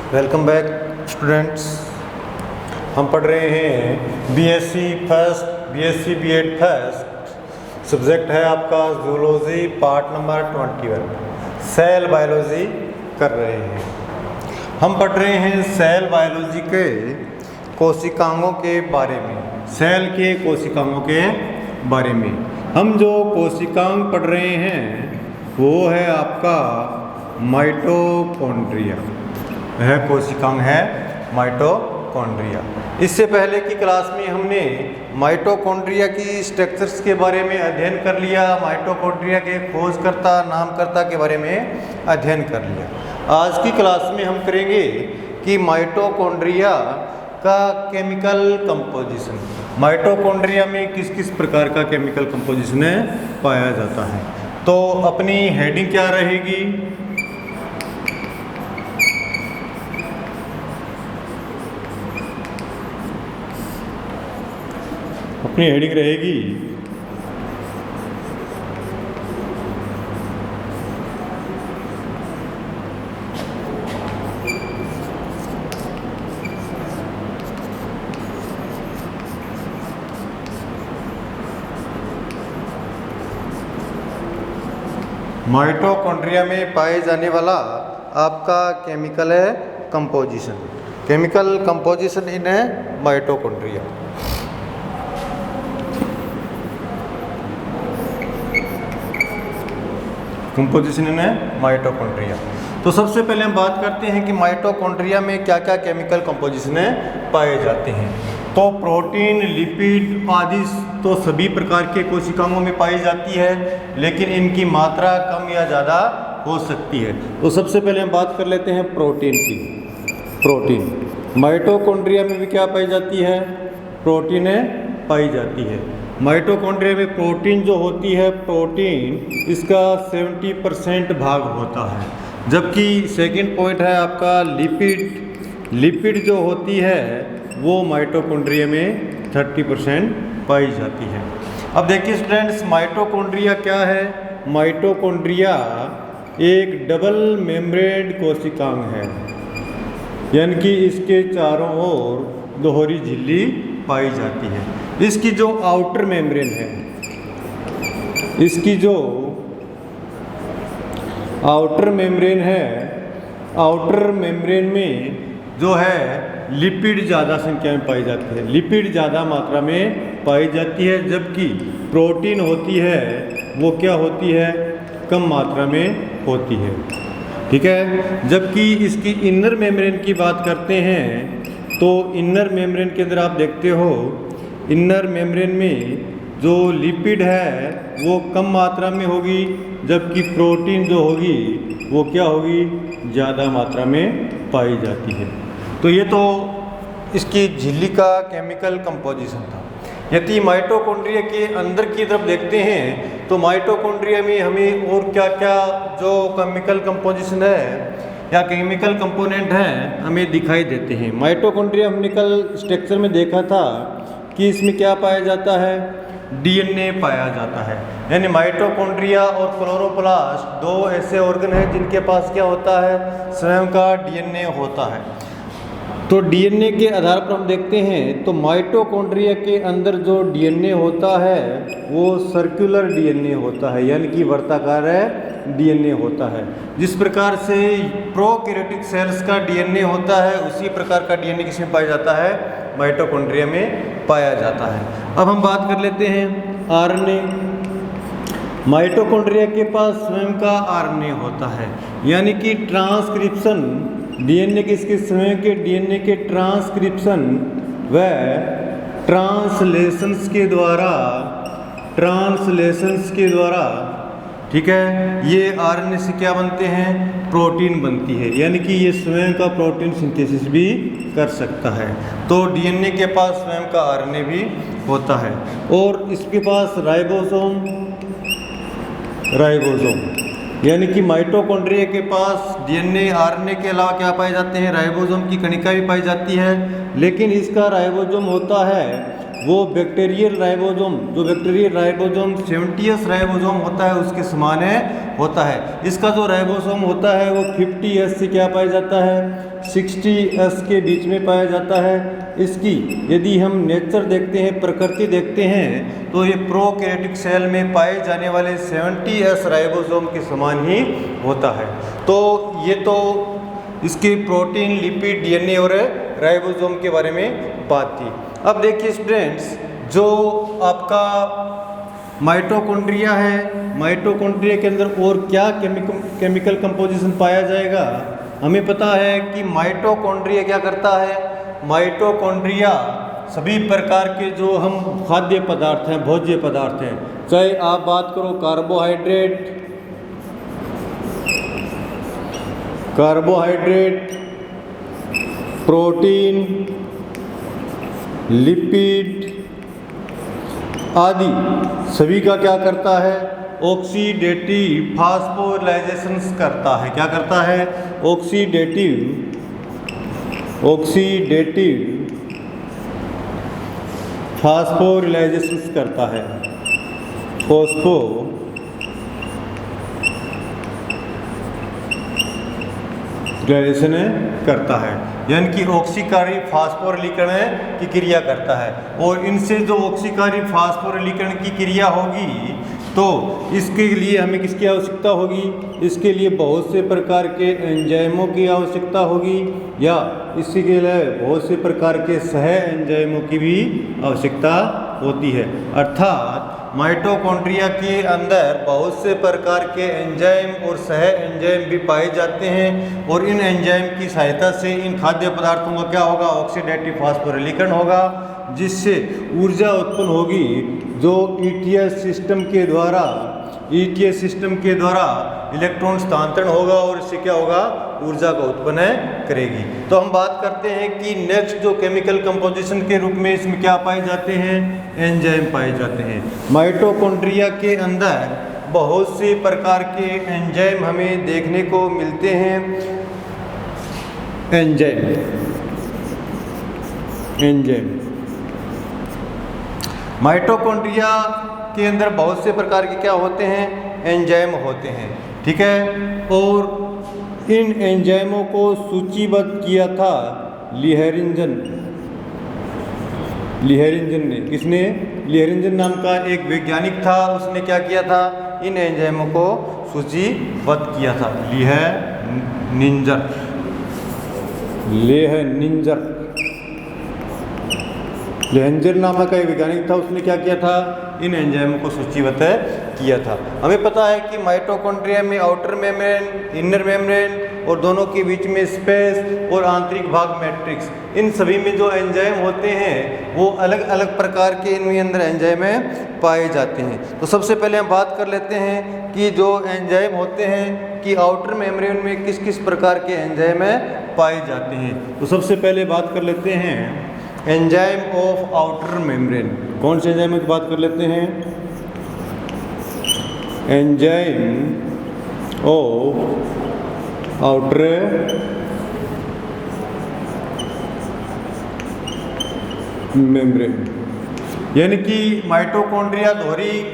Welcome back students. हम पढ़ रहे हैं BSc first, BSc BEd first. Subject है आपका zoology, part number 21, cell biology कर रहे हैं। हम पढ़ रहे हैं सेल बायोलॉजी के कोशिकाओं के बारे में, सेल के कोशिकाओं के बारे में। हम जो कोशिकाएं पढ़ रहे हैं वो है आपका माइटोकॉन्ड्रिया, वह कोशिकांग है माइटोकॉन्ड्रिया। इससे पहले की क्लास में हमने माइटोकॉन्ड्रिया की स्ट्रक्चर्स के बारे में अध्ययन कर लिया, माइटोकॉन्ड्रिया के खोजकर्ता नामकर्ता के बारे में अध्ययन कर लिया। आज की क्लास में हम करेंगे कि माइटोकॉन्ड्रिया का केमिकल कंपोजिशन, माइटोकॉन्ड्रिया में किस किस प्रकार का केमिकल कंपोजिशन पाया जाता है। तो अपनी हेडिंग क्या रहेगी? अपनी हेडिंग रहेगी माइटोकॉन्ड्रिया में पाए जाने वाला आपका केमिकल है कंपोजिशन, केमिकल कंपोजिशन इन है माइटोकॉन्ड्रिया। कंपोजिशन इन है माइटोकॉन्ड्रिया। तो सबसे पहले हम बात करते हैं कि माइटोकॉन्ड्रिया में क्या क्या केमिकल कंपोजिशन पाए जाते हैं। तो प्रोटीन, लिपिड आदि तो सभी प्रकार के कोशिकाओं में पाई जाती है, लेकिन इनकी मात्रा कम या ज़्यादा हो सकती है। तो सबसे पहले हम बात कर लेते हैं प्रोटीन की। प्रोटीन माइटोकॉन्ड्रिया में भी क्या पाई जाती है? प्रोटीन पाई जाती है। माइटोकॉन्ड्रिया में प्रोटीन जो होती है, प्रोटीन इसका 70% भाग होता है। जबकि सेकंड पॉइंट है आपका लिपिड। लिपिड जो होती है वो माइटोकॉन्ड्रिया में 30% पाई जाती है। अब देखिए स्टूडेंट्स, माइटोकॉन्ड्रिया क्या है? माइटोकॉन्ड्रिया एक डबल मेम्ब्रेन कोशिकांग है, यानी कि इसके चारों ओर दोहरी झिल्ली पाई जाती है। इसकी जो आउटर मेम्ब्रेन है, इसकी जो आउटर मेम्ब्रेन है, आउटर मेम्ब्रेन में जो है लिपिड ज़्यादा संख्या में पाई जाती है, लिपिड ज़्यादा मात्रा में पाई जाती है। जबकि प्रोटीन होती है वो क्या होती है? कम मात्रा में होती है। ठीक है। जबकि इसकी इनर मेम्ब्रेन की बात करते हैं तो इनर मेम्ब्रेन के अंदर आप देखते हो, इनर मेम्ब्रेन में जो लिपिड है वो कम मात्रा में होगी, जबकि प्रोटीन जो होगी वो क्या होगी? ज़्यादा मात्रा में पाई जाती है। तो ये तो इसकी झिल्ली का केमिकल कंपोजिशन था। यदि माइटोकॉन्ड्रिया के अंदर की तरफ देखते हैं तो माइटोकॉन्ड्रिया में हमें और क्या क्या जो केमिकल कंपोजिशन है या केमिकल कंपोनेंट हैं हमें दिखाई देते हैं। माइटोकॉन्ड्रिया हमने कल स्ट्रक्चर में देखा था कि इसमें क्या पाया जाता है? डीएनए पाया जाता है। यानी माइटोकॉन्ड्रिया और क्लोरोप्लास्ट दो ऐसे ऑर्गन हैं जिनके पास क्या होता है? स्वयं का डीएनए होता है। तो डीएनए के आधार पर हम देखते हैं तो माइटोकॉन्ड्रिया के अंदर जो डीएनए होता है वो सर्कुलर डीएनए होता है, यानी कि वर्ताकार डीएनए होता है। जिस प्रकार से प्रोकैरियोटिक सेल्स का डीएनए होता है उसी प्रकार का डीएनए किसमें पाया जाता है? माइटोकॉन्ड्रिया में पाया जाता है। अब हम बात कर लेते हैं आरएनए। माइटोकॉन्ड्रिया के पास स्वयं का आरएनए होता है, यानी कि ट्रांसक्रिप्शन डीएनए के, इसके स्वयं के डीएनए के ट्रांसक्रिप्शन व ट्रांसलेशंस के द्वारा ठीक है, ये आरएनए से क्या बनते हैं? प्रोटीन बनती है, यानी कि ये स्वयं का प्रोटीन सिंथेसिस भी कर सकता है। तो डीएनए के पास स्वयं का आरएनए भी होता है। और इसके पास राइबोसोम, यानी कि माइटोकॉन्ड्रिया के पास डीएनए आरएनए के अलावा क्या पाए जाते हैं? राइबोसोम की कणिका भी पाई जाती है। लेकिन इसका राइबोसोम होता है वो बैक्टीरियल राइबोसोम, जो बैक्टीरियल राइबोसोम 70s राइबोसोम होता है उसके समान होता है। इसका जो राइबोसोम होता है वो 50s से क्या पाया जाता है, 60s के बीच में पाया जाता है। इसकी यदि हम नेचर देखते हैं, प्रकृति देखते हैं, तो ये प्रोकैरियोटिक सेल में पाए जाने वाले 70s राइबोसोम के समान ही होता है। तो ये तो इसके प्रोटीन, लिपिड, डीएनए और राइबोसोम के बारे में बात थी। अब देखिए स्टूडेंट्स, जो आपका माइटोकॉन्ड्रिया है, माइटोकॉन्ड्रिया के अंदर और क्या केमिकल कंपोजिशन पाया जाएगा। हमें पता है कि माइटोकॉन्ड्रिया क्या करता है, माइटोकॉन्ड्रिया सभी प्रकार के जो हम खाद्य पदार्थ हैं, भोज्य पदार्थ हैं, चाहे आप बात करो कार्बोहाइड्रेट, प्रोटीन, लिपिड आदि सभी का क्या करता है, ऑक्सीडेटिव फास्फोराइलेशन करता है। क्या करता है, ऑक्सीडेटिव फास्फोराइलेशन करता है, फास्फोराइलेशन करता है, यानी कि ऑक्सीकारी फास्फोरिलीकरण की क्रिया करता है। और इनसे जो ऑक्सीकारी फास्फोरिलीकरण की क्रिया होगी तो इसके लिए हमें किसकी आवश्यकता होगी, इसके लिए बहुत से प्रकार के एंजाइमों की आवश्यकता होगी, या इसी के लिए बहुत से प्रकार के सह एंजाइमों की भी आवश्यकता होती है। अर्थात माइटोकॉन्ड्रिया के अंदर बहुत से प्रकार के एंजाइम और सह एंजाइम भी पाए जाते हैं, और इन एंजाइम की सहायता से इन खाद्य पदार्थों का क्या होगा, ऑक्सीडेटिव फास्फोरिलीकरण होगा, जिससे ऊर्जा उत्पन्न होगी, जो ईटीएस सिस्टम के द्वारा इलेक्ट्रॉन स्थानांतरण होगा, और इससे क्या होगा, ऊर्जा का उत्पन्न करेगी। तो हम बात करते हैं कि नेक्स्ट जो केमिकल कंपोजिशन के रूप में इसमें क्या पाए जाते हैं, एंजाइम पाए जाते हैं। माइटोकॉन्ड्रिया के अंदर बहुत से प्रकार के एंजाइम हमें देखने को मिलते हैं। एंजाइम माइटोकॉन्ड्रिया के अंदर बहुत से प्रकार के क्या होते हैं, एंजाइम होते हैं, ठीक है। और इन एंजाइमों को सूचीबद्ध किया था लिहरिंजन ने। किसने, लिहरिंजन नाम का एक वैज्ञानिक था, उसने क्या किया था, इन एंजाइमों को सूचीबद्ध किया था। लिहरिंजन नामक एक वैज्ञानिक था, उसने क्या किया था, इन एंजाइमों को सूचीबद्ध किया था। हमें पता है कि माइटोकॉन्ड्रिया में आउटर मेम्ब्रेन, इनर मेम्ब्रेन और दोनों के बीच में स्पेस और आंतरिक भाग मैट्रिक्स, इन सभी में जो एंजाइम होते हैं वो अलग अलग प्रकार के इनके अंदर एंजाइम पाए जाते हैं। तो सबसे पहले हम बात कर लेते हैं कि जो एंजाइम होते हैं कि आउटर मेम्ब्रेन में किस किस प्रकार के एंजाइम पाए जाते हैं। तो सबसे पहले बात कर लेते हैं एंजाइम ऑफ आउटर मेम्ब्रेन। कौन से एंजाइम की बात कर लेते हैं, एंजाइम ऑफ आउटर मेम्ब्रेन, यानी कि माइटोकॉन्ड्रिया दोहरी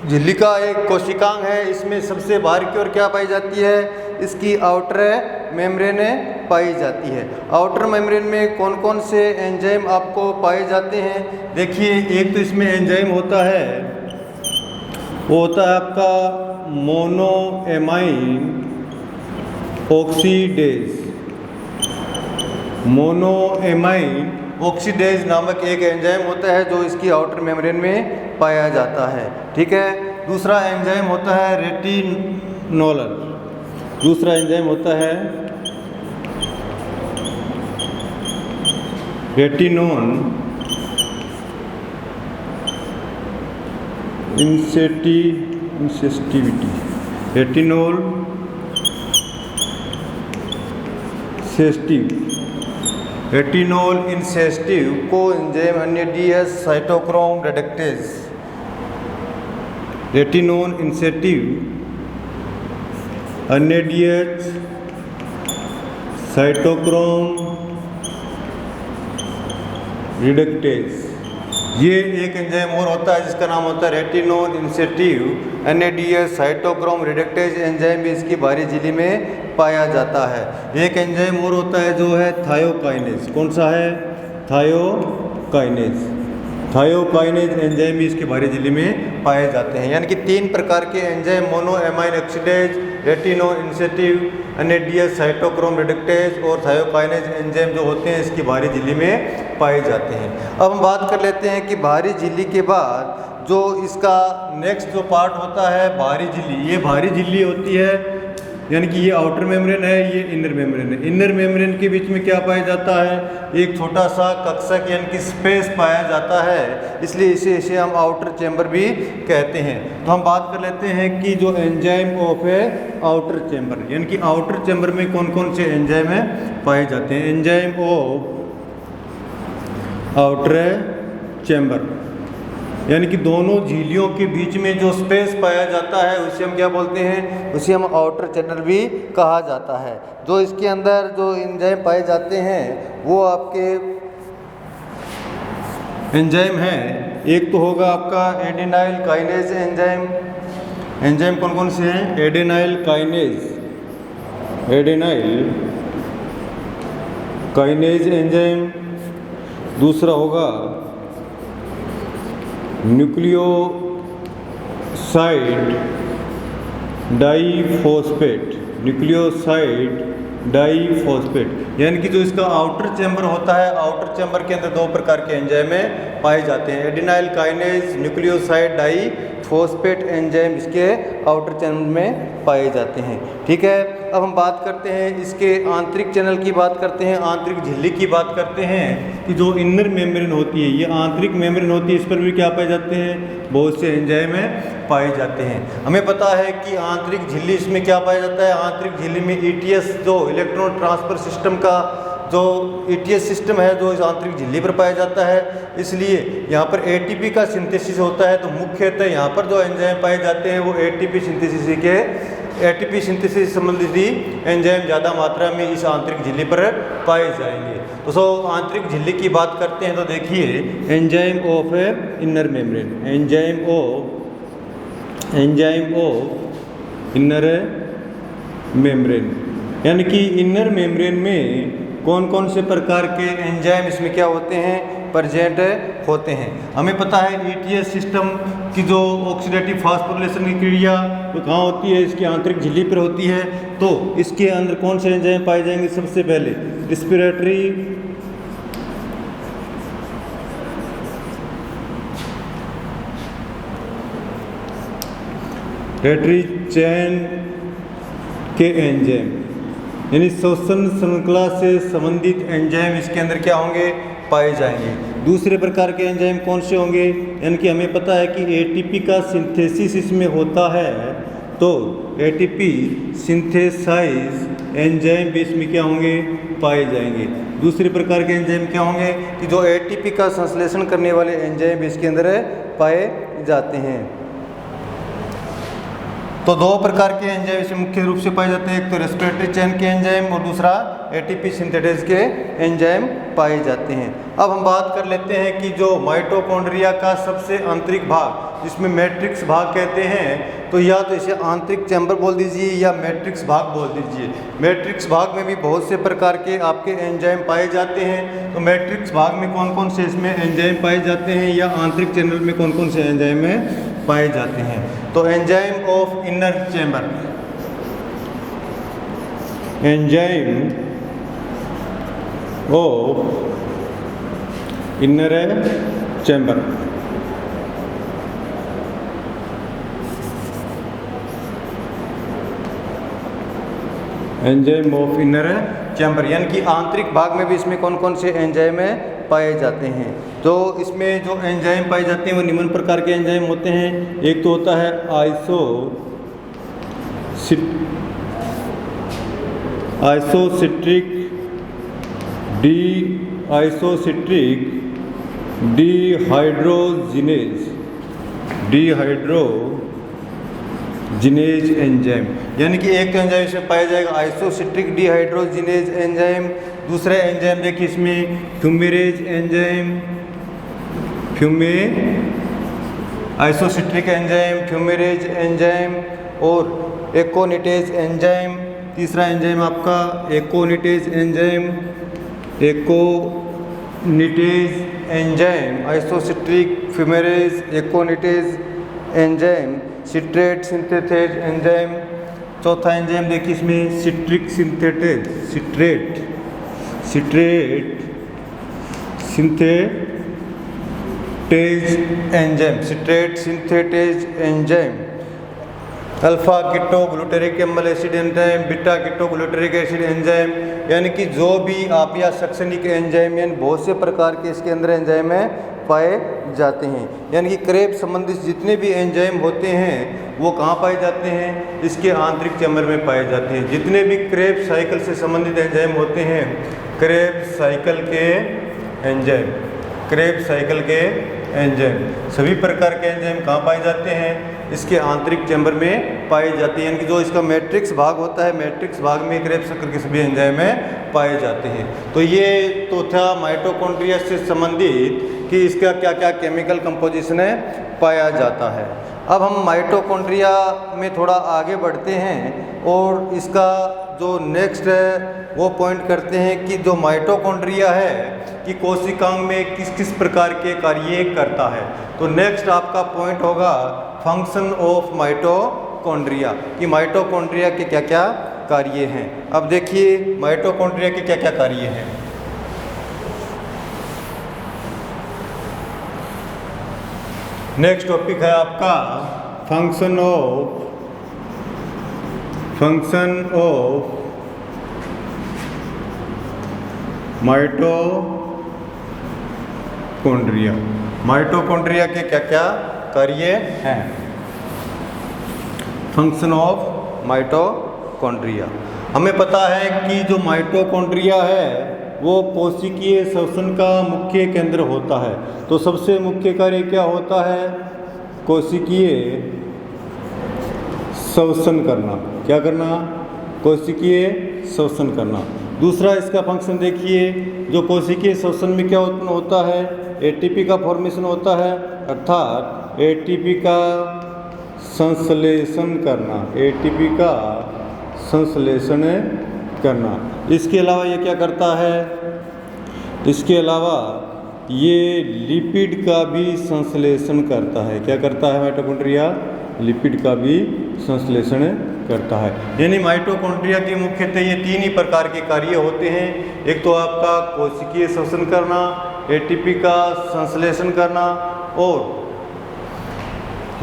झिल्ली का एक कोशिकांग है। इसमें सबसे बाहर की ओर क्या पाई जाती है, इसकी आउटर मेम्ब्रेन पाई जाती है। आउटर मेम्ब्रेन में कौन कौन से एंजाइम आपको पाए जाते हैं, देखिए एक तो इसमें एंजाइम होता है, वो होता है आपका मोनोएमाइन ऑक्सीडेज नामक एक एंजाइम होता है जो इसकी आउटर मेम्ब्रेन में पाया जाता है, ठीक है। दूसरा एंजाइम होता है रेटिनोल, दूसरा एंजाइम होता है रेटिनोल इंसेस्टिव को एंजाइम अन्य डीएस साइटोक्रोम रिडक्टेज। रेटिनोल इंसेस्टिव अन्य डीएच साइटोक्रोम रिडक्टेज ये एक एंजाइम और होता है जिसका नाम होता है retinol initiative NADH cytochrome reductase enzyme भी इसकी बाहरी झिल्ली में पाया जाता है। एक एंजाइम और होता है जो है थायोकाइनेज। कौन सा है? थायोकाइनेज। थायोकाइनेज एंजाइम भी इसकी बाहरी झिल्ली में पाए जाते हैं। यानी कि 3 प्रकार के enzyme mono amine oxidase, रेटिनो initiative NADH cytochrome reductase और थायोकाइनेज एंजाइम जो होते हैं इसकी बाहरी झिल्ली में पाए जाते हैं। अब हम बात कर लेते हैं कि बाहरी झिल्ली के बाद जो इसका नेक्स्ट जो पार्ट होता है बाहरी झिल्ली, ये बाहरी झिल्ली होती है यानी कि ये आउटर मेम्ब्रेन है, ये इनर मेम्ब्रेन है। इनर मेम्ब्रेन के बीच में क्या पाया जाता है? एक छोटा सा कक्षक यानी कि स्पेस पाया जाता है, इसलिए इसे हम आउटर चैम्बर भी कहते हैं। तो हम बात कर लेते हैं कि जो एंजाइम ऑफ है आउटर चैम्बर, यानी कि आउटर चैम्बर में कौन कौन से एंजाइम है पाए जाते हैं। एंजाइम ऑफ आउटर चैम्बर यानी कि दोनों झिल्लियों के बीच में जो स्पेस पाया जाता है उसे हम क्या बोलते हैं? उसे हम आउटर चैनल भी कहा जाता है। जो इसके अंदर जो एंजाइम पाए जाते हैं वो आपके एंजाइम हैं। एक तो होगा आपका एडेनाइल काइनेज एंजाइम। एंजाइम कौन कौन से हैं? एडेनाइल काइनेज, एडेनाइल काइनेज एंजाइम। दूसरा होगा न्यूक्लियोसाइड डाईफॉस्फेट, न्यूक्लियोसाइड डाईफॉस्फेट। यानी कि जो इसका आउटर चैम्बर होता है, आउटर चैम्बर के अंदर 2 प्रकार के एंजाइम पाए जाते हैं। एडेनाइल काइनेज, न्यूक्लियोसाइड डाईफॉस्फेट एंजाइम इसके आउटर चैनल में पाए जाते हैं। ठीक है, अब हम बात करते हैं इसके आंतरिक चैनल की बात करते हैं, आंतरिक झिल्ली की बात करते हैं कि जो इनर मेम्ब्रेन होती है, ये आंतरिक मेम्ब्रेन होती है, इस पर भी क्या पाए जाते हैं? बहुत से एंजाइम पाए जाते हैं। हमें पता है कि आंतरिक झिल्ली इसमें क्या पाया जाता है? आंतरिक झिल्ली में ETS जो इलेक्ट्रॉन ट्रांसफर सिस्टम का जो ETS सिस्टम है जो इस आंतरिक झिल्ली पर पाया जाता है, इसलिए यहाँ पर ATP का सिंथेसिस होता है। तो मुख्यतः यहाँ पर जो एंजाइम पाए जाते हैं वो ATP सिंथेसिस संबंधित ही एंजाइम ज़्यादा मात्रा में इस आंतरिक झिल्ली पर पाए जाएंगे। तो आंतरिक झिल्ली की बात करते हैं तो देखिए enzyme of inner membrane, enzyme of inner membrane यानी कि इनर मेम्ब्रेन में कौन कौन से प्रकार के एंजाइम इसमें क्या होते हैं? प्रेजेंट होते हैं। हमें पता है ETS सिस्टम की जो ऑक्सीडेटिव फास्फोरिलेशन की क्रिया तो कहाँ होती है? इसकी आंतरिक झिल्ली पर होती है। तो इसके अंदर कौन से एंजाइम पाए जाएंगे? सबसे पहले रेटरी चैन के एंजाइम यानी श्वसन श्रृंखला से संबंधित एंजाइम इसके अंदर क्या होंगे? पाए जाएंगे। दूसरे प्रकार के एंजाइम कौन से होंगे? यानी कि हमें पता है कि ATP का सिंथेसिस इसमें होता है, तो ATP सिंथेसाइज एंजाइम भी इसमें क्या होंगे? पाए जाएंगे। दूसरे प्रकार के एंजाइम क्या होंगे? कि जो ATP का संश्लेषण करने वाले एंजाइम भी इसके अंदर पाए जाते हैं। तो 2 प्रकार के एंजाइम इसमें मुख्य रूप से पाए जाते हैं, एक तो रेस्पिरेटरी चेन के एंजाइम और दूसरा ATP सिंथेटेज के एंजाइम पाए जाते हैं। अब हम बात कर लेते हैं कि जो माइटोकॉन्ड्रिया का सबसे आंतरिक भाग जिसमें मैट्रिक्स भाग कहते हैं, तो या तो इसे आंतरिक चैम्बर बोल दीजिए या मैट्रिक्स भाग बोल दीजिए। मैट्रिक्स भाग में भी बहुत से प्रकार के आपके एंजाइम पाए जाते हैं। तो मैट्रिक्स भाग में कौन कौन से इसमें एंजाइम पाए जाते हैं या आंतरिक चैनल में कौन कौन से एंजाइम पाए जाते हैं? तो enzyme of inner chamber, enzyme of inner chamber enzyme of inner chamber यानी कि आंतरिक भाग में भी इसमें कौन कौन से एंजाइम पाए जाते हैं? तो इसमें जो एंजाइम पाए जाते हैं वो निम्न प्रकार के एंजाइम होते हैं। एक तो होता है आइसोसिट्रिक डिहाइड्रोजिनेज एंजाइम यानी कि एक तो एंजाइम इसमें पाया जाएगा आइसोसिट्रिक डिहाइड्रोजिनेज एंजाइम। दूसरा एंजाइम देखिए इसमें fumarase fume isocitric enzyme, fumarase enzyme और एकोनिटेज एंजाइम। तीसरा एंजाइम आपका aconitase enzyme, aconitase enzyme, isocitric, fumarase, aconitase enzyme, citrate synthetase enzyme. चौथा एंजाइम देखिए इसमें citric synthetase, citrate synthetase enzyme, citrate synthetase enzyme. Alpha keto glutaric एमल acid enzyme, beta keto glutaric acid enzyme. यानी कि जो भी आप या सक्सेनिक एंजाइम यानी बहुत से प्रकार के इसके अंदर एंजाइम है पाए जाते हैं। यानी कि क्रेब संबंधित जितने भी एंजाइम होते हैं वो कहाँ पाए जाते हैं? इसके आंतरिक चैम्बर में पाए जाते हैं। जितने भी क्रेब साइकिल से संबंधित एंजाइम होते हैं, क्रेब साइकिल के एंजाइम, क्रेब साइकिल के एंजाइम, सभी प्रकार के एंजाइम कहाँ पाए जाते हैं? इसके आंतरिक चैम्बर में पाए जाते हैं। यानी कि जो इसका मैट्रिक्स भाग होता है, मैट्रिक्स भाग में क्रेब साइकिल के सभी एंजाइम में पाए जाते हैं। तो ये तो था माइटोकॉन्ड्रिया से संबंधित कि इसका क्या क्या केमिकल कंपोजिशन है पाया जाता है। अब हम माइटोकॉन्ड्रिया में थोड़ा आगे बढ़ते हैं और इसका जो नेक्स्ट है वो पॉइंट करते हैं कि जो माइटोकॉन्ड्रिया है कि कोशिकांग में किस किस प्रकार के कार्य करता है। तो नेक्स्ट आपका पॉइंट होगा फंक्शन ऑफ माइटोकॉन्ड्रिया, कि माइटोकॉन्ड्रिया के क्या क्या कार्य हैं। अब देखिए माइटोकॉन्ड्रिया के क्या क्या कार्य हैं। नेक्स्ट टॉपिक है आपका फंक्शन ऑफ माइटोकॉन्ड्रिया। माइटोकॉन्ड्रिया के क्या क्या कार्य हैं। फंक्शन ऑफ माइटोकॉन्ड्रिया, हमें पता है कि जो माइटोकॉन्ड्रिया है वो कोशिकीय श्वसन का मुख्य केंद्र होता है। तो सबसे मुख्य कार्य क्या होता है? कोशिकीय श्वसन करना। क्या करना? कोशिकीय श्वसन करना। दूसरा इसका फंक्शन देखिए, जो कोशिकीय श्वसन में क्या उत्पन्न होता है? एटीपी का फॉर्मेशन होता है, अर्थात एटीपी का संश्लेषण करना, एटीपी का संश्लेषण करना। इसके अलावा ये क्या करता है? इसके अलावा ये लिपिड का भी संश्लेषण करता है। क्या करता है माइटोकॉन्ड्रिया? लिपिड का भी संश्लेषण करता है। यानी माइटोकॉन्ड्रिया के मुख्यतः ये तीन ही प्रकार के कार्य होते हैं। एक तो आपका कोशिकीय श्वसन करना, एटीपी का संश्लेषण करना और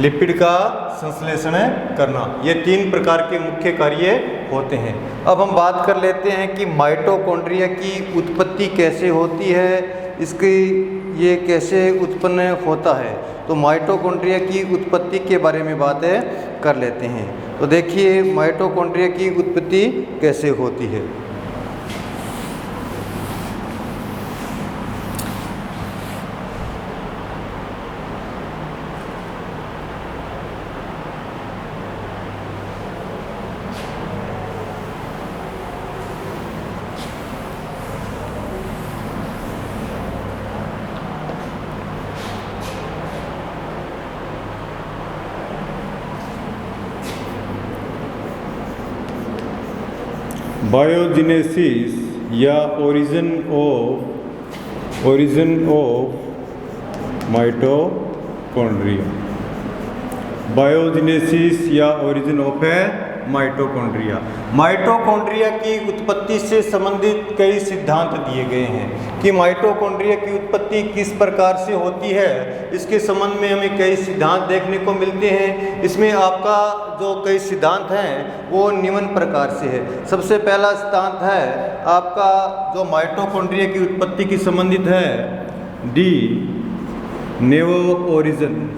लिपिड का संश्लेषण करना। ये तीन प्रकार के मुख्य कार्य होते हैं। अब हम बात कर लेते हैं कि माइटोकॉन्ड्रिया की उत्पत्ति कैसे होती है, इसकी ये कैसे उत्पन्न होता है। तो माइटोकॉन्ड्रिया की उत्पत्ति के बारे में बातें कर लेते हैं। तो देखिए माइटोकॉन्ड्रिया की उत्पत्ति कैसे होती है। बायोजेनेसिस या ओरिजिन ऑफ माइटोकॉन्ड्रिया। बायोजेनेसिस या ओरिजिन ऑफ माइटोकॉन्ड्रिया। माइटोकॉन्ड्रिया की उत्पत्ति से संबंधित कई सिद्धांत दिए गए हैं कि माइटोकॉन्ड्रिया की उत्पत्ति किस प्रकार से होती है। इसके संबंध में हमें कई सिद्धांत देखने को मिलते हैं। इसमें आपका जो कई सिद्धांत हैं वो निम्न प्रकार से है। सबसे पहला सिद्धांत है आपका जो माइटोकॉन्ड्रिया की उत्पत्ति की संबंधित है, डी नेवो ओरिजिन।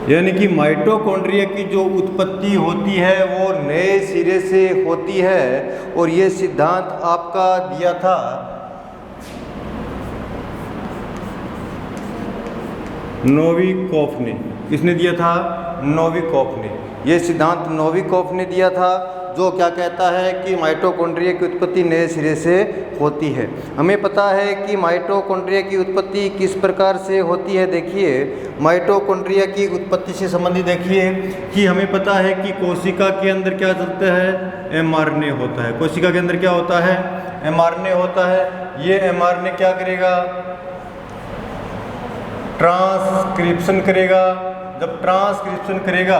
यानी कि माइटोकॉन्ड्रिया की जो उत्पत्ति होती है वो नए सिरे से होती है। और ये सिद्धांत आपका दिया था नोविकोफ ने। किसने दिया था? नोविकोफ ने। ये सिद्धांत नोविकोफ ने दिया था, जो क्या कहता है कि माइटोकॉन्ड्रिया की उत्पत्ति नए सिरे से होती है। हमें पता है कि माइटोकॉन्ड्रिया की उत्पत्ति किस प्रकार से होती है। देखिए माइटोकॉन्ड्रिया की उत्पत्ति से संबंधित देखिए कि हमें पता है कि कोशिका के अंदर क्या चलता है, mRNA होता है। कोशिका के अंदर क्या होता है, mRNA होता है। ये mRNA क्या करेगा, ट्रांसक्रिप्शन करेगा। जब ट्रांसक्रिप्शन करेगा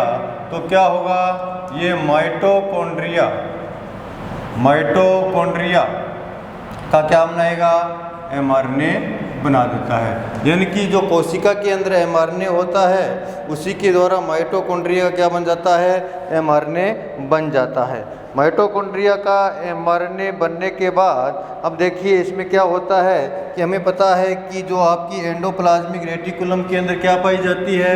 तो क्या होगा, ये माइटोकॉन्ड्रिया का क्या बनाएगा, mRNA बना देता है। यानी कि जो कोशिका के अंदर mRNA होता है उसी के द्वारा माइटोकॉन्ड्रिया क्या बन जाता है, mRNA बन जाता है। माइटोकॉन्ड्रिया का mRNA बनने के बाद अब देखिए इसमें क्या होता है कि हमें पता है कि जो आपकी एंडोप्लाज्मिक रेटिकुलम के अंदर क्या पाई जाती है,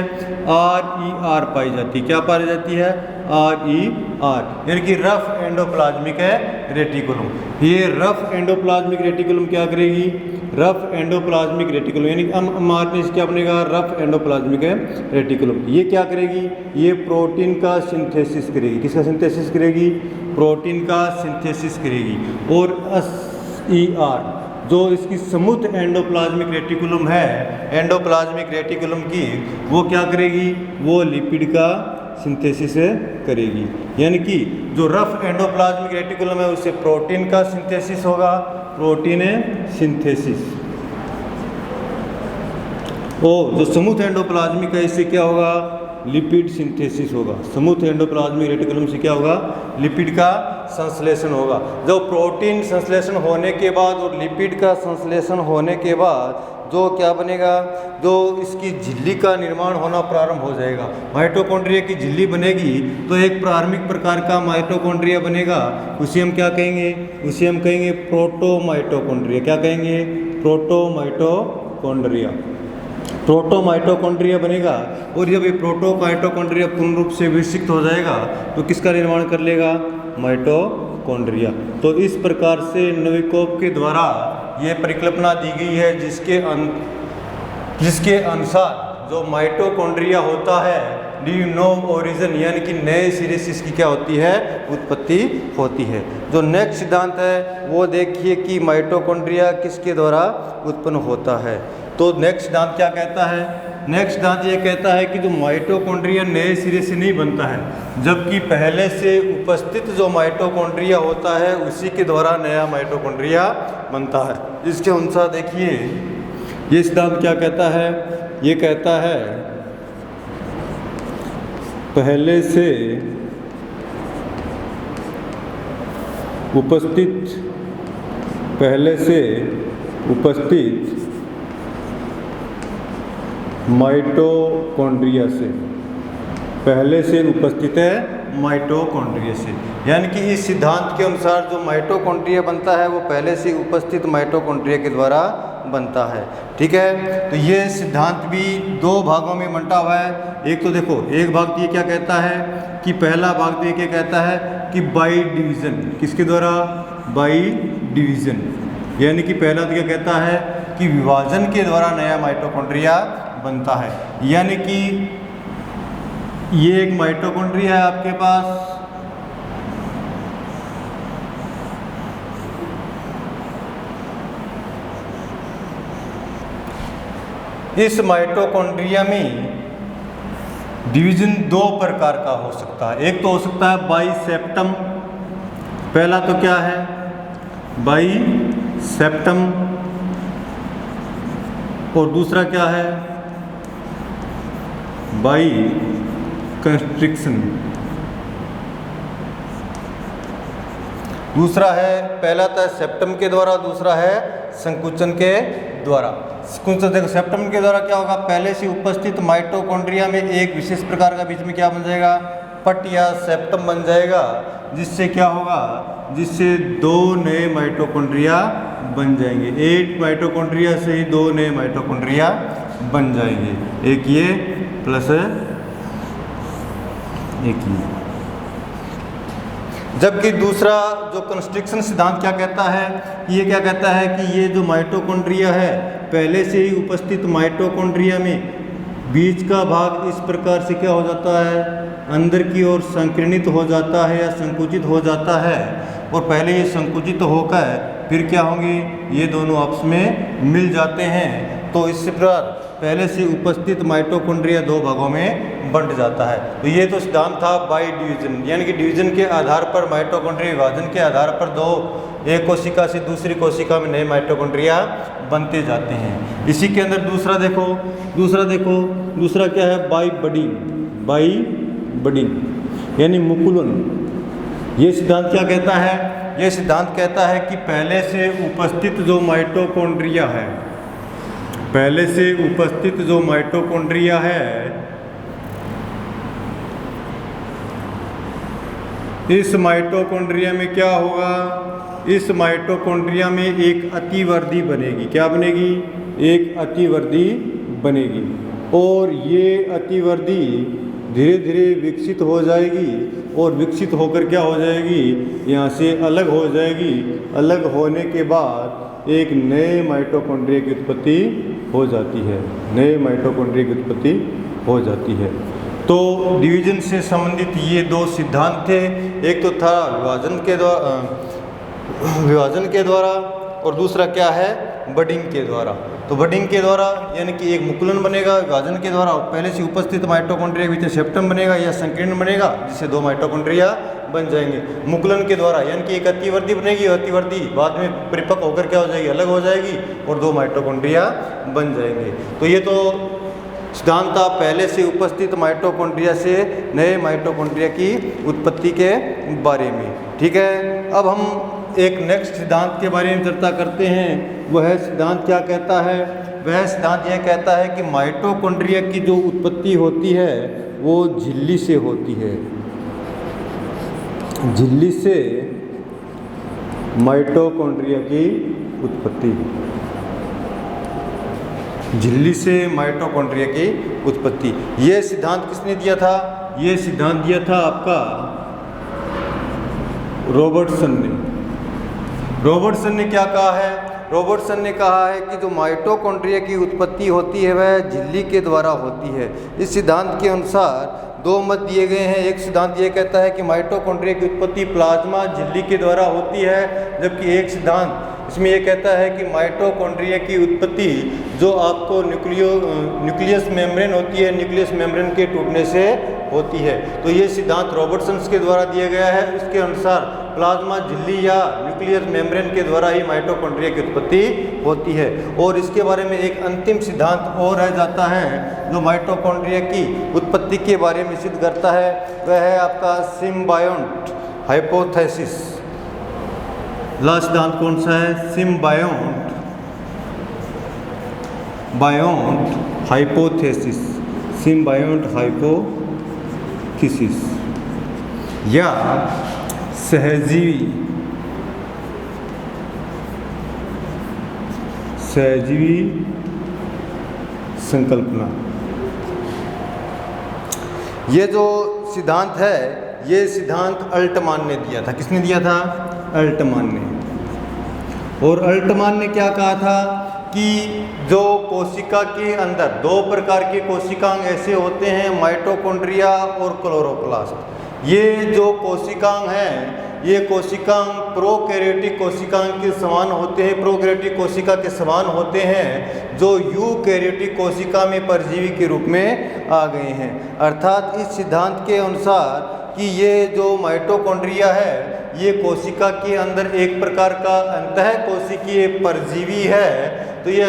RER पाई जाती है। क्या पाई जाती है, RER, यानी कि रफ एंडोप्लाज्मिक रेटिकुलम। ये रफ एंडोप्लाज्मिक रेटिकुलम क्या करेगी, रफ एंडोप्लाज्मिक रेटिकुलम, यानी mRNA से क्या बनेगा, रफ एंडोप्लाज्मिक रेटिकुलम। ये क्या करेगी, ये प्रोटीन का सिंथेसिस करेगी। किसका सिंथेसिस करेगी, प्रोटीन का सिंथेसिस करेगी। और SER जो इसकी समूह एंडोप्लाज्मिक रेटिकुलम है, एंडोप्लाज्मिक रेटिकुलम की, वो क्या करेगी, वो लिपिड का सिंथेसिस करेगी। यानी कि जो रफ एंडोप्लाज्मिक रेटिकुलम है उससे प्रोटीन का सिंथेसिस होगा, प्रोटीन सिंथेसिस। और जो समूह एंडोप्लाज्मिक है इससे क्या होगा, लिपिड सिंथेसिस होगा। समूह एंडोप्लाज्मिक रेटिकुलम से क्या होगा, लिपिड का संश्लेषण होगा। जब प्रोटीन संश्लेषण होने के बाद और लिपिड का संश्लेषण होने के बाद जो क्या बनेगा, जो इसकी झिल्ली का निर्माण होना प्रारंभ हो जाएगा। माइटोकॉन्ड्रिया की झिल्ली बनेगी तो एक प्रारंभिक प्रकार का माइटोकॉन्ड्रिया बनेगा। उसे हम क्या कहेंगे, उसे हम कहेंगे प्रोटोमाइटोकॉन्ड्रिया। क्या कहेंगे, प्रोटोमाइटोकॉन्ड्रिया। प्रोटोमाइटोकॉन्ड्रिया बनेगा। और जब ये प्रोटोमाइटोकॉन्ड्रिया पूर्ण रूप से विकसित हो जाएगा तो किसका निर्माण कर लेगा, माइटोकॉन्ड्रिया। तो इस प्रकार से नोविकोव के द्वारा ये परिकल्पना दी गई है जिसके अनुसार जो माइटोकॉन्ड्रिया होता है डी नोव ओरिजिन, यानी कि नए सिरे से इसकी क्या होती है, उत्पत्ति होती है। जो नेक्स्ट सिद्धांत है वो देखिए कि माइटोकॉन्ड्रिया किसके द्वारा उत्पन्न होता है। तो नेक्स्ट सिद्धांत क्या कहता है, नेक्स्ट सिद्धांत ये कहता है कि जो माइटोकॉन्ड्रिया नए सिरे से नहीं बनता है, जबकि पहले से उपस्थित जो माइटोकॉन्ड्रिया होता है उसी के द्वारा नया माइटोकॉन्ड्रिया बनता है। इसके अनुसार देखिए ये सिद्धांत क्या कहता है, ये कहता है पहले से उपस्थित माइटोकॉन्ड्रिया से, पहले से उपस्थित है माइटोकॉन्ड्रिया से, यानी कि इस सिद्धांत के अनुसार जो माइटोकॉन्ड्रिया बनता है वो पहले से उपस्थित माइटोकॉन्ड्रिया के द्वारा बनता है। ठीक है, तो ये सिद्धांत भी दो भागों में बंटा हुआ है। एक तो देखो, एक भाग ये क्या कहता है कि पहला भाग ये क्या कहता है कि बाई डिवीज़न, किसके द्वारा, बाई डिवीज़न, यानी कि पहला तो क्या कहता है कि विभाजन के द्वारा नया माइटोकॉन्ड्रिया बनता है। यानी कि ये एक माइटोकॉन्ड्रिया है आपके पास, इस माइटोकॉन्ड्रिया में डिवीजन दो प्रकार का हो सकता है। एक तो हो सकता है बाई सेप्टम, पहला तो क्या है, बाई सेप्टम, और दूसरा क्या है, बाई कंस्ट्रिक्शन। दूसरा है, पहला तो है सेप्टम के द्वारा, दूसरा है संकुचन के द्वारा। देखो सेप्टम के द्वारा क्या होगा, पहले से उपस्थित माइटोकॉन्ड्रिया में एक विशेष प्रकार का बीच में क्या बन जाएगा, पट या सेप्टम बन जाएगा, जिससे क्या होगा, जिससे दो नए माइटोकॉन्ड्रिया बन जाएंगे। एक माइटोकॉन्ड्रिया से ही दो नए माइटोकॉन्ड्रिया बन जाएंगे, एक ये प्लस एक ये। जबकि दूसरा जो कंस्ट्रिक्शन सिद्धांत क्या कहता है, ये क्या कहता है कि ये जो माइटोकॉन्ड्रिया है पहले से ही उपस्थित माइटोकॉन्ड्रिया में बीच का भाग इस प्रकार से क्या हो जाता है, अंदर की ओर संकीर्णित हो जाता है या संकुचित हो जाता है, और पहले ये संकुचित होकर फिर क्या होंगे, ये दोनों आपस में मिल जाते हैं। तो इस प्रकार पहले से उपस्थित माइटोकॉन्ड्रिया दो भागों में बंट जाता है। तो ये तो सिद्धांत था बाय डिवीजन, यानी कि डिवीजन के आधार पर माइटोकॉन्ड्रिया विभाजन के आधार पर एक कोशिका से दूसरी कोशिका में नए माइटोकॉन्ड्रिया बनते जाते हैं। इसी के अंदर दूसरा देखो, दूसरा क्या है, बाय बडिंग यानी मुकुलन। ये सिद्धांत क्या कहता है, ये सिद्धांत कहता है कि पहले से उपस्थित जो माइटोकॉन्ड्रिया है, पहले से उपस्थित जो माइटोकॉन्ड्रिया है, इस माइटोकॉन्ड्रिया में क्या होगा, इस माइटोकॉन्ड्रिया में एक अतिवर्धी बनेगी। क्या बनेगी, एक अतिवर्धी बनेगी, और ये अतिवर्धी धीरे धीरे विकसित हो जाएगी, और विकसित होकर क्या हो जाएगी, यहाँ से अलग हो जाएगी। अलग होने के बाद एक नए माइटोकॉन्ड्रिया की उत्पत्ति हो जाती है, नए माइटोकॉन्ड्रिया की उत्पत्ति हो जाती है। तो डिवीजन से संबंधित ये दो सिद्धांत थे, एक तो था विभाजन के द्वारा और दूसरा क्या है, बडिंग के द्वारा। तो बडिंग के द्वारा यानी कि एक मुकुलन बनेगा, विभाजन के द्वारा पहले से उपस्थित माइटोकॉन्ड्रिया के बीच सेप्टम बनेगा या संकीर्ण बनेगा, जिससे दो माइटोकॉन्ड्रिया बन जाएंगे। मुकुलन के द्वारा यानी कि एक अतिवर्धी बनेगी, अतिवर्धी बाद में परिपक्व होकर क्या हो जाएगी, अलग हो जाएगी, और दो माइटोकॉन्ड्रिया बन जाएंगे। तो ये तो सिद्धांत था पहले से उपस्थित माइटोकॉन्ड्रिया से नए माइटोकॉन्ड्रिया की उत्पत्ति के बारे में। ठीक है, अब हम एक नेक्स्ट सिद्धांत के बारे में चर्चा करते हैं। वह सिद्धांत क्या कहता है, वह सिद्धांत यह कहता है कि माइटोकॉन्ड्रिया की जो उत्पत्ति होती है वो झिल्ली से होती है। झिल्ली से माइटोकॉन्ड्रिया की उत्पत्ति, झिल्ली से माइटोकॉन्ड्रिया की उत्पत्ति। यह सिद्धांत किसने दिया था, यह सिद्धांत दिया था आपका रॉबर्टसन ने। रॉबर्टसन ने क्या कहा है, रॉबर्टसन ने कहा है कि जो माइटोकॉन्ड्रिया की उत्पत्ति होती है वह झिल्ली के द्वारा होती है। इस सिद्धांत के अनुसार दो मत दिए गए हैं। एक सिद्धांत ये कहता है कि माइटोकॉन्ड्रिया की उत्पत्ति प्लाज्मा झिल्ली के द्वारा होती है, जबकि एक सिद्धांत इसमें यह कहता है कि माइटोकॉन्ड्रिया की उत्पत्ति जो आपको न्यूक्लियस मेम्ब्रेन होती है, न्यूक्लियस मेम्ब्रेन के टूटने से होती है। तो ये सिद्धांत रॉबर्टसन के द्वारा दिया गया है। इसके अनुसार प्लाज्मा झिल्ली या न्यूक्लियस मेम्ब्रेन के द्वारा ही माइटोकॉन्ड्रिया की उत्पत्ति होती है। और इसके बारे में एक अंतिम सिद्धांत और रह जाता है जो माइटोकॉन्ड्रिया की उत्पत्ति के बारे में सिद्ध करता है, वह है आपका सिम्बायोंट हाइपोथेसिस। लास्ट सिद्धांत कौन सा है, सिम्बायोंट हाइपोथेसिस, सिम्बायोंट हाइपोथेसिस या सहजीवी संकल्पना। ये जो सिद्धांत है ये सिद्धांत अल्टमान ने दिया था। किसने दिया था, अल्टमान ने। और अल्टमान ने क्या कहा था कि जो कोशिका के अंदर दो प्रकार के कोशिकांग ऐसे होते हैं, माइटोकॉन्ड्रिया और क्लोरोप्लास्ट। ये जो कोशिकांग हैं ये कोशिकांग प्रोकैरियोटिक कोशिकांग के समान होते हैं, प्रोकैरियोटिक कोशिका के समान होते हैं जो यूकैरियोटिक कोशिका में परजीवी के रूप में आ गए हैं। अर्थात इस सिद्धांत के अनुसार कि ये जो माइटोकॉन्ड्रिया है ये कोशिका के अंदर एक प्रकार का अंतःकोशिकीय परजीवी है। तो ये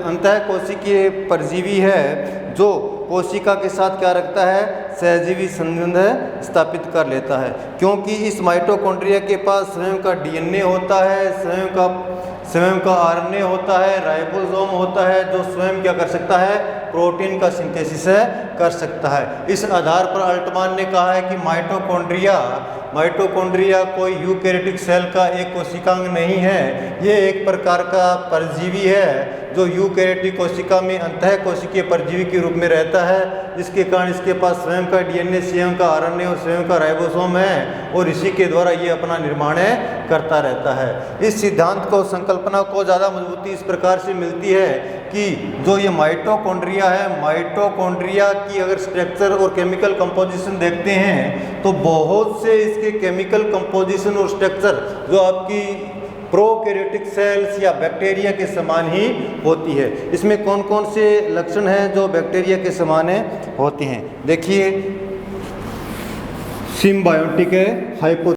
अंतःकोशिकीय परजीवी है जो कोशिका के साथ क्या रखता है, सहजीवी संबंध स्थापित कर लेता है। क्योंकि इस माइटोकॉन्ड्रिया के पास स्वयं का डीएनए होता है, स्वयं का आरएनए होता है, राइबोसोम होता है जो स्वयं क्या कर सकता है, प्रोटीन का सिंथेसिस कर सकता है। इस आधार पर अल्टमान ने कहा है कि माइटोकॉन्ड्रिया माइटोकॉन्ड्रिया कोई यूकैरियोटिक सेल का एक कोशिकांग नहीं है, ये एक प्रकार का परजीवी है जो यूकैरियोटिक कोशिका में अंतः कोशिकीय परजीवी के रूप में रहता है, जिसके कारण इसके पास स्वयं का डीएनए, स्वयं का आरएनए और स्वयं का राइबोसोम है और इसी के द्वारा ये अपना निर्माण करता रहता है। इस सिद्धांत को, संकल्पना को ज़्यादा मजबूती इस प्रकार से मिलती है कि जो ये माइटोकॉन्ड्रिया है, माइटोकॉन्ड्रिया की अगर स्ट्रक्चर और केमिकल कंपोजिशन देखते हैं तो बहुत से इसके केमिकल कंपोजिशन और स्ट्रक्चर जो आपकी प्रोकैरियोटिक सेल्स या बैक्टीरिया के समान ही होती है। इसमें कौन कौन से लक्षण हैं जो बैक्टीरिया के समान होते हैं? देखिए, सिम्बायोटिक है, हाइपो